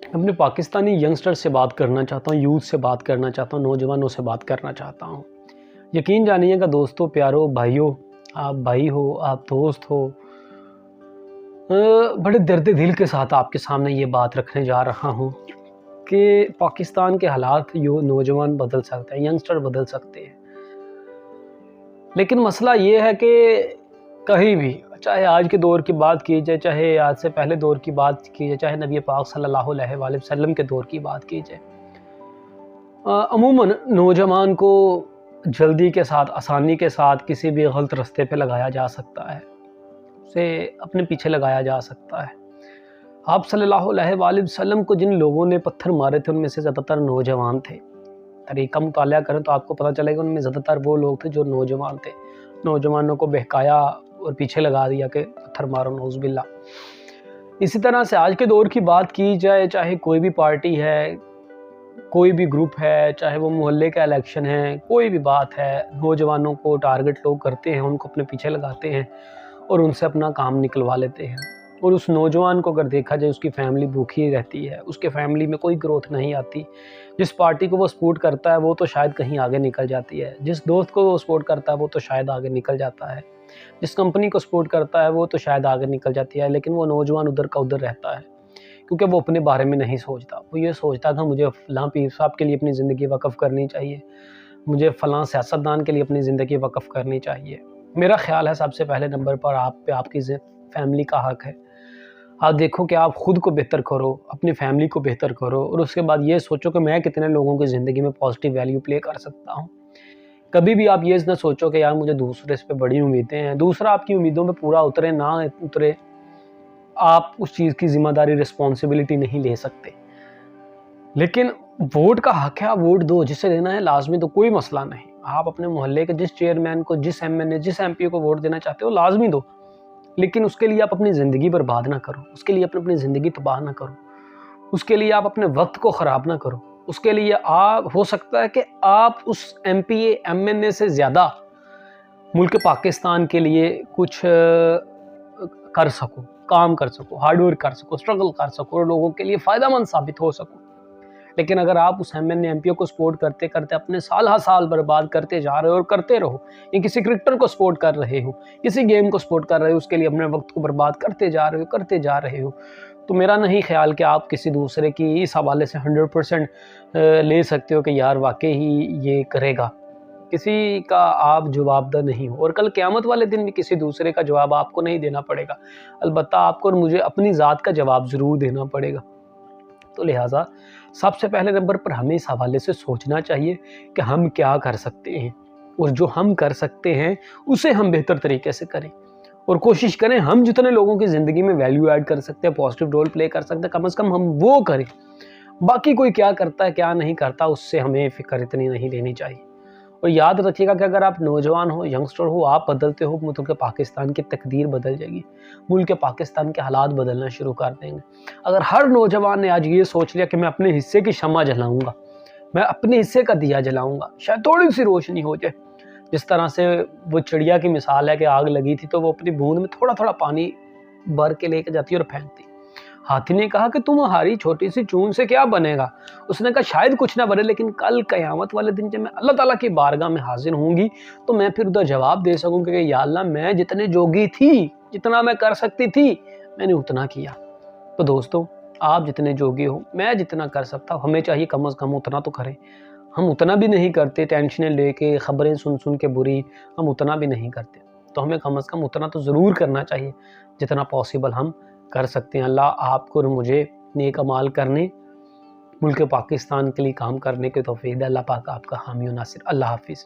अपने पाकिस्तानी यंगस्टर से बात करना चाहता हूँ, यूथ से बात करना चाहता हूँ, नौजवानों से बात करना चाहता हूँ। यकीन जानिएगा दोस्तों, प्यारों, भाइयों, आप भाई हो, आप दोस्त हो, बड़े दर्द दिल के साथ आपके सामने ये बात रखने जा रहा हूँ कि पाकिस्तान के हालात, नौजवान बदल सकते हैं, यंगस्टर बदल सकते हैं, लेकिन मसला ये है कि कहीं भी, चाहे आज के दौर की बात की जाए, चाहे आज से पहले दौर की बात की जाए, चाहे नबी पाक सल्लल्लाहु अलैहि वसल्लम के दौर की बात की जाए, अमूमन नौजवान को जल्दी के साथ, आसानी के साथ किसी भी गलत रास्ते पे लगाया जा सकता है, उसे अपने पीछे लगाया जा सकता है। आप सल्लल्लाहु अलैहि वसल्लम को जिन लोगों ने पत्थर मारे थे उनमें से ज़्यादातर नौजवान थे। तरीका मुताला करें तो आपको पता चलेगा उनमें ज़्यादातर वो लोग थे जो नौजवान थे। नौजवानों को बहकाया और पीछे लगा दिया कि पत्थर मारो, नौज़ बिल्लाह। इसी तरह से आज के दौर की बात की जाए, चाहे कोई भी पार्टी है, कोई भी ग्रुप है, चाहे वो मोहल्ले का इलेक्शन है, कोई भी बात है, नौजवानों को टारगेट लोग करते हैं, उनको अपने पीछे लगाते हैं और उनसे अपना काम निकलवा लेते हैं। और उस नौजवान को अगर देखा जाए, उसकी फैमिली भूखी रहती है, उसके फैमिली में कोई ग्रोथ नहीं आती। जिस पार्टी को वो सपोर्ट करता है वो तो शायद कहीं आगे निकल जाती है, जिस दोस्त को वो सपोर्ट करता है वो तो शायद आगे निकल जाता है, जिस कंपनी को सपोर्ट करता है वो तो शायद आगे निकल जाती है, लेकिन वो नौजवान उधर का उधर रहता है क्योंकि वो अपने बारे में नहीं सोचता। वो ये सोचता था मुझे फ़लाँ पीर साहब के लिए अपनी ज़िंदगी वक़्फ़ करनी चाहिए, मुझे फ़लाँ सियासतदान के लिए अपनी ज़िंदगी वक़्फ़ करनी चाहिए। मेरा ख़्याल है सबसे पहले नंबर पर आप पे आपकी फैमिली का हक़ है। आप देखो कि आप ख़ुद को बेहतर करो, अपनी फैमिली को बेहतर करो और उसके बाद ये सोचो कि मैं कितने लोगों की ज़िंदगी में पॉजिटिव वैल्यू प्ले कर सकता हूँ। कभी भी आप ये ना सोचो कि यार मुझे दूसरे से बड़ी उम्मीदें हैं, दूसरा आपकी उम्मीदों में पूरा उतरे ना उतरे, आप उस चीज़ की ज़िम्मेदारी, रिस्पॉन्सिबिलिटी नहीं ले सकते। लेकिन वोट का हक़ है, आप वोट दो, जिसे देना है लाजमी दो, कोई मसला नहीं। आप अपने मोहल्ले के जिस चेयरमैन को, जिस एमएनए, जिस एमपी को वोट देना चाहते हो लाजमी दो, लेकिन उसके लिए आप अपनी ज़िंदगी बर्बाद ना करो, उसके लिए अपनी ज़िंदगी तबाह ना करो, उसके लिए आप अपने वक्त को ख़राब ना करो। उसके लिए आप, हो सकता है कि आप उस एमपी एमएनए से ज़्यादा मुल्क पाकिस्तान के लिए कुछ कर सको, काम कर सको, हार्डवर्क कर सको, स्ट्रगल कर सको और लोगों के लिए फ़ायदेमंद साबित हो सको। लेकिन अगर आप उस एमएनए एमपीओ को सपोर्ट करते करते अपने साल हर साल बर्बाद करते जा रहे हो और करते रहो, या किसी क्रिकेटर को सपोर्ट कर रहे हो, किसी गेम को सपोर्ट कर रहे हो, उसके लिए अपने वक्त को बर्बाद करते जा रहे हो, तो मेरा नहीं ख्याल कि आप किसी दूसरे की इस हवाले से 100% ले सकते हो कि यार वाकई ही ये करेगा। किसी का आप जवाबदेह नहीं हो और कल क़यामत वाले दिन भी किसी दूसरे का जवाब आपको नहीं देना पड़ेगा, अलबत्ता आपको और मुझे अपनी ज़ात का जवाब ज़रूर देना पड़ेगा। तो लिहाजा सबसे पहले नंबर पर हमें इस हवाले से सोचना चाहिए कि हम क्या कर सकते हैं और जो हम कर सकते हैं उसे हम बेहतर तरीके से करें और कोशिश करें हम जितने लोगों की ज़िंदगी में वैल्यू ऐड कर सकते हैं, पॉजिटिव रोल प्ले कर सकते हैं, कम से कम हम वो करें। बाकी कोई क्या करता है क्या नहीं करता उससे हमें फ़िक्र इतनी नहीं लेनी चाहिए। और याद रखिएगा कि अगर आप नौजवान हो, यंगस्टर हो, आप बदलते हो, मुल्क पाकिस्तान की तकदीर बदल जाएगी, मुल्क पाकिस्तान के हालात बदलना शुरू कर देंगे। अगर हर नौजवान ने आज ये सोच लिया कि मैं अपने हिस्से की शम्मा जलाऊंगा, मैं अपने हिस्से का दिया जलाऊंगा, शायद थोड़ी सी रोशनी हो जाए। जिस तरह से वो चिड़िया की मिसाल है कि आग लगी थी तो वो अपनी बूंद में थोड़ा थोड़ा पानी भर के लेके जाती है और फेंकती। हाथी ने कहा कि तुम्हारी छोटी सी चून से क्या बनेगा? उसने कहा शायद कुछ ना बने, लेकिन कल क़यामत वाले दिन जब मैं अल्लाह ताला की बारगाह में हाजिर होंगी तो मैं फिर उधर जवाब दे सकूंगी कि या अल्लाह मैं जितने जोगी थी, जितना मैं कर सकती थी, मैंने उतना किया। तो दोस्तों, आप जितने जोगी हो, मैं जितना कर सकता हूँ, हमें चाहिए कम से कम उतना तो करें। हम उतना भी नहीं करते, टेंशनें लेके, ख़बरें सुन सुन के बुरी, हम उतना भी नहीं करते। तो हमें कम से कम उतना तो ज़रूर करना चाहिए जितना पॉसिबल हम कर सकते हैं। अल्लाह आपको और मुझे नेक अमाल करने, मुल्क पाकिस्तान के लिए काम करने के तौफीक दे। अल्लाह पाक आपका हामी और नासिर। अल्लाह हाफिज़।